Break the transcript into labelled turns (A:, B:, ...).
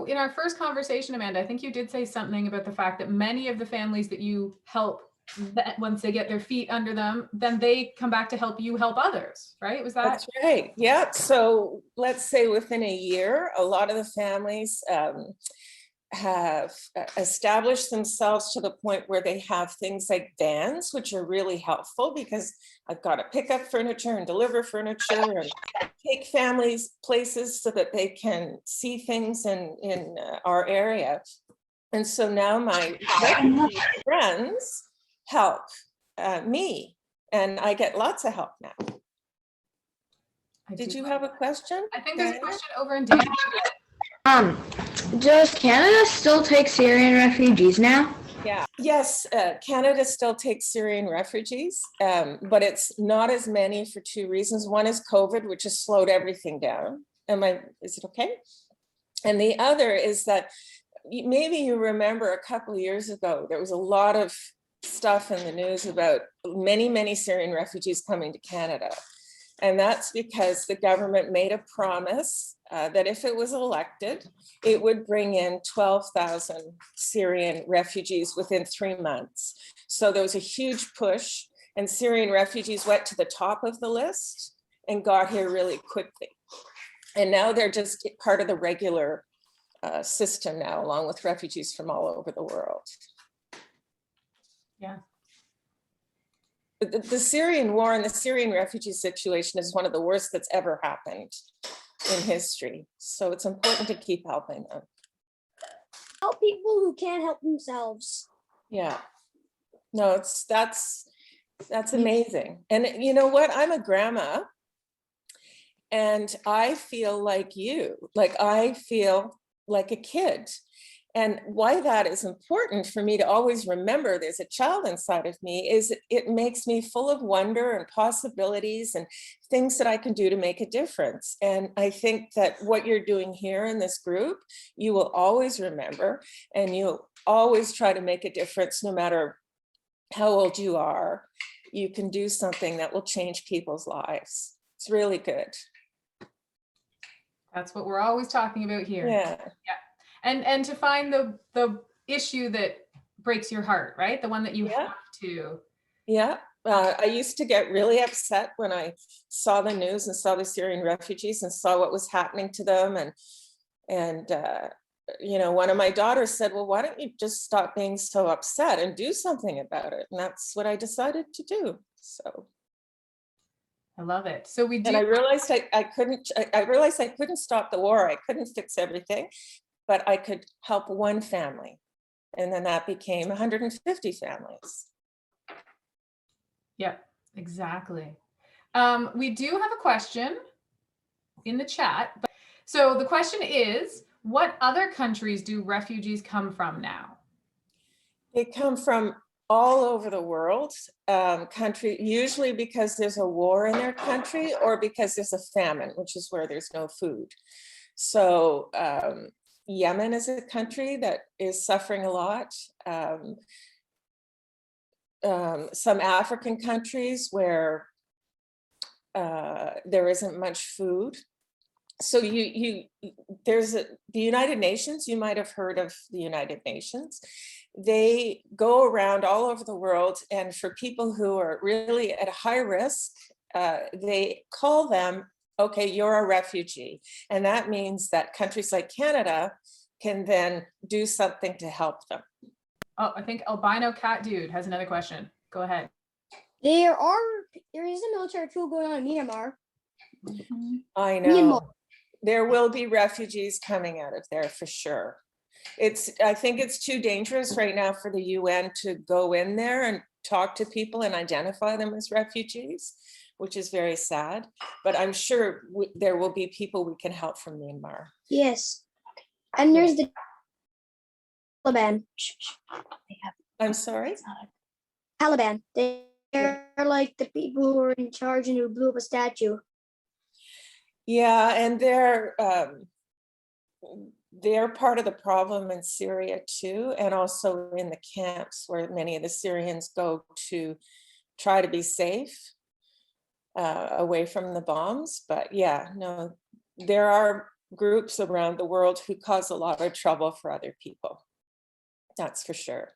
A: in our first conversation, Amanda, I think you did say something about the fact that many of the families that you help, that once they get their feet under them, then they come back to help you help others, right? Was that?
B: That's right. Yeah. So let's say within a year, a lot of the families have established themselves to the point where they have things like vans, which are really helpful because I've got to pick up furniture and deliver furniture and take families places so that they can see things in our area. And so now my refugee friends help me, and I get lots of help now. Did you have a question?
A: I think there's a question over in Dan.
C: Does Canada still take Syrian refugees now?
B: Yeah. Yes, Canada still takes Syrian refugees, but it's not as many for two reasons. One is COVID, which has slowed everything down. Is it okay? And the other is that maybe you remember a couple of years ago, there was a lot of stuff in the news about many Syrian refugees coming to Canada. And that's because the government made a promise that if it was elected, it would bring in 12,000 Syrian refugees within 3 months. So there was a huge push, and Syrian refugees went to the top of the list and got here really quickly. And now they're just part of the regular system now, along with refugees from all over the world.
A: Yeah.
B: The Syrian war and the Syrian refugee situation is one of the worst that's ever happened in history. So it's important to keep helping them.
D: Help people who can't help themselves.
B: Yeah. No, that's amazing. And you know what? I'm a grandma, and I feel like you. Like I feel like a kid. And why that is important for me to always remember there's a child inside of me is it makes me full of wonder and possibilities and things that I can do to make a difference. And I think that what you're doing here in this group, you will always remember, and you'll always try to make a difference no matter how old you are. You can do something that will change people's lives. It's really good.
A: That's what we're always talking about here.
B: Yeah.
A: And to find the issue that breaks your heart, right? The one that you have to.
B: Yeah. I used to get really upset when I saw the news and saw the Syrian refugees and saw what was happening to them. And you know, one of my daughters said, well, why don't you just stop being so upset and do something about it? And that's what I decided to do. So.
A: I love it. So we do.
B: And I realized I couldn't stop the war. I couldn't fix everything, but I could help one family. And then that became 150 families.
A: Yep, exactly. We do have a question in the chat. So the question is, what other countries do refugees come from now?
B: They come from all over the world, usually because there's a war in their country or because there's a famine, which is where there's no food. So Yemen is a country that is suffering a lot. Some African countries where there isn't much food. So there's the United Nations. You might have heard of the United Nations. They go around all over the world, and for people who are really at high risk, they call them, okay, you're a refugee. And that means that countries like Canada can then do something to help them.
A: Oh, I think Albino Cat Dude has another question. Go ahead.
D: There is a military coup going on in Myanmar.
A: Mm-hmm.
B: I know. Myanmar. There will be refugees coming out of there for sure. I think it's too dangerous right now for the UN to go in there and talk to people and identify them as refugees, which is very sad. But I'm sure there will be people we can help from Myanmar.
D: Yes. And there's the Taliban.
B: I'm sorry?
D: Taliban. They're like the people who are in charge and who blew up a statue.
B: Yeah, and they're part of the problem in Syria too, and also in the camps where many of the Syrians go to try to be safe away from the bombs. But yeah, no, there are groups around the world who cause a lot of trouble for other people. That's for sure.